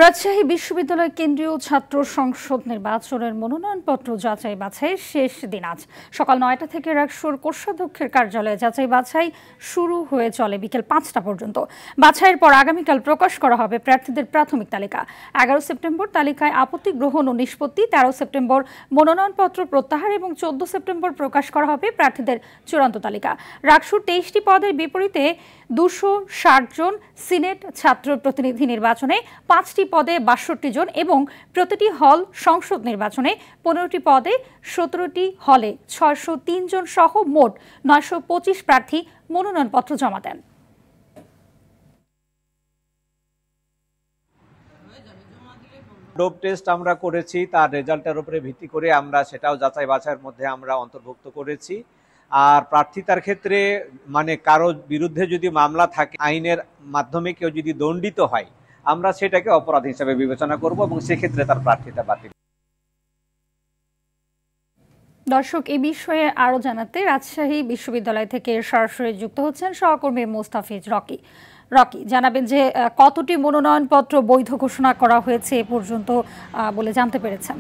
রাজশাহী বিশ্ববিদ্যালয় কেন্দ্রীয় ছাত্র সংসদ নির্বাচনের মনোনয়নপত্র যাচাই বাছাইয়ের শেষ দিন আজ সকাল ৯টা থেকে রাকসুর কোষাধ্যক্ষের কার্যালয়ে যাচাই বাছাই শুরু হয়ে চলে বিকেল ৫টা পর্যন্ত। বাছাইয়ের পর আগামীকাল প্রকাশ করা হবে প্রার্থীদের প্রাথমিক তালিকা। ১১ সেপ্টেম্বর তালিকায় আপত্তি গ্রহণ ও নিষ্পত্তি, ১৩ সেপ্টেম্বর মনোনয়নপত্র প্রত্যাহার এবং ১৪ সেপ্টেম্বর প্রকাশ করা হবে প্রার্থীদের চূড়ান্ত তালিকা। রাকসুর ২৩টি পদের বিপরীতে ২৬০ জন সিনেট ছাত্র প্রতিনিধি নির্বাচনে ৫টি পদে ৬২ জন এবং প্রতিটি হল সংসদ নির্বাচনে ১৫টি পদে ১৭টি হলে ৬০৩ জন সহ মোট ৯২৫ প্রার্থী মনোনয়নপত্র জমা দেন। ডোপ টেস্ট আমরা করেছি, তার রেজাল্টের উপরে ভিত্তি করে আমরা সেটাও যাচাই বাছাইয়ের মধ্যে আমরা অন্তর্ভুক্ত করেছি। আর প্রার্থিতার ক্ষেত্রে কারো বিরুদ্ধে যদি মামলা থাকে, আইনের মাধ্যমে কেউ যদি দণ্ডিত হয়, আমরা সেটাকে অপরাধ হিসেবে বিবেচনা করব এবং সেক্ষেত্রে তার প্রার্থিতা বাতিল। দর্শক, এই বিষয়ে আরো জানাতে রাজশাহী বিশ্ববিদ্যালয় থেকে সরাসরি যুক্ত হচ্ছেন সহকর্মী মোস্তাফিজ রকি। জানাবেন যে কতটি মনোনয়নপত্র বৈধ ঘোষণা করা হয়েছে এ পর্যন্ত বলে জানতে পেরেছেন?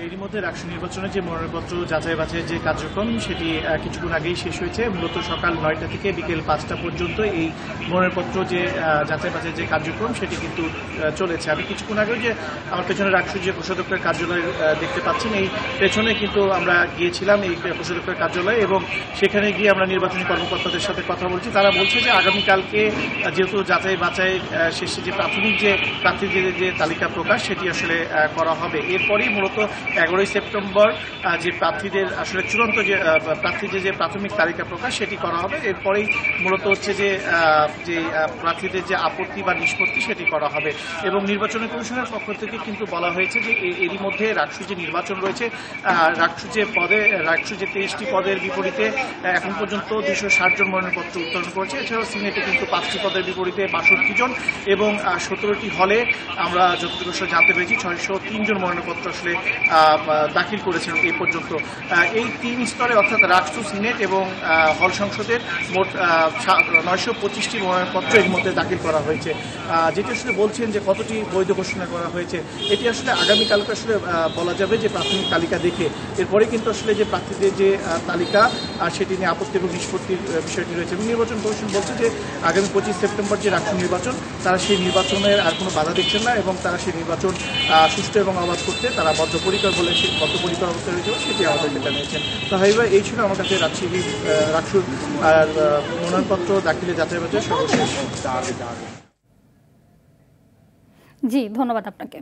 এরই মধ্যে রাকসু নির্বাচনে যে মনোনয়নপত্র যাচাই বাছাইয়ের যে কার্যক্রম সেটি কিছুক্ষণ আগেই শেষ হয়েছে। মূলত সকাল ৯টা থেকে বিকেল ৫টা পর্যন্ত এই মনোনয়নপত্র যে যাচাই বাছাইয়ের যে কার্যক্রম সেটি কিন্তু চলেছে। আমি কিছুক্ষণ আগেও যে আমার পেছনে রাকসু যে কোষাধ্যক্ষের কার্যালয় দেখতে পাচ্ছেন, এই পেছনে কিন্তু আমরা গিয়েছিলাম এই কোষাধ্যক্ষের কার্যালয়ে এবং সেখানে গিয়ে আমরা নির্বাচনী কর্মকর্তাদের সাথে কথা বলছি। তারা বলছে যে আগামীকালকে যেহেতু যাচাই বাছাই শেষে যে প্রাথমিক যে প্রার্থীদের যে তালিকা প্রকাশ সেটি আসলে করা হবে। এরপরই মূলত ১১ সেপ্টেম্বর যে প্রার্থীদের আসলে চূড়ান্ত যে প্রার্থীদের যে প্রাথমিক তালিকা প্রকাশ সেটি করা হবে। এরপরেই মূলত হচ্ছে যে প্রার্থীদের যে আপত্তি বা নিষ্পত্তি সেটি করা হবে। এবং নির্বাচন কমিশনের পক্ষ থেকে কিন্তু বলা হয়েছে যে এরই মধ্যে রাকসু যে নির্বাচন রয়েছে, রাকসু যে ২৩টি পদের বিপরীতে এখন পর্যন্ত ২৬০ জন মনোনয়নপত্র উত্তোলন করেছে। এছাড়াও সিনেটে কিন্তু ৫টি পদের বিপরীতে ৬২ জন এবং ১৭টি হলে আমরা যতটুকু জানতে পেরেছি ৬০৩ জন মনোনয়নপত্র আসলে দাখিল করেছেন এই পর্যন্ত। এই ৩ স্তরে অর্থাৎ রাকসু, সিনেট এবং হল সংসদের মোট ৯২৫টি মনোনয়নপত্র এর মধ্যে দাখিল করা হয়েছে। যেটি আসলে বলছেন যে কতটি বৈধ ঘোষণা করা হয়েছে, এটি আসলে আগামীকালকে আসলে বলা যাবে যে প্রাথমিক তালিকা দেখে। এরপরে কিন্তু আসলে যে প্রার্থীদের যে তালিকা সেটি নিয়ে আপত্তি এবং নিষ্পত্তির বিষয়টি রয়েছে এবং নির্বাচন কমিশন বলছে যে আগামী ২৫ সেপ্টেম্বর যে রাকসু নির্বাচন, তারা সেই নির্বাচনের আর কোনো বাধা দিচ্ছেন না এবং তারা সেই নির্বাচন সুষ্ঠু এবং অবাধ করতে তারা বদ্ধপরিকর বলে বদ্ধপরিকর অবস্থায় রয়েছে সেটি আমাদেরকে জানিয়েছেন। তো হাইবা এই ছিল আমার কাছে রাকসুর মনোনয়নপত্র দাখিলে যাচাই বাছাই সর্বশেষ। জি, ধন্যবাদ আপনাকে।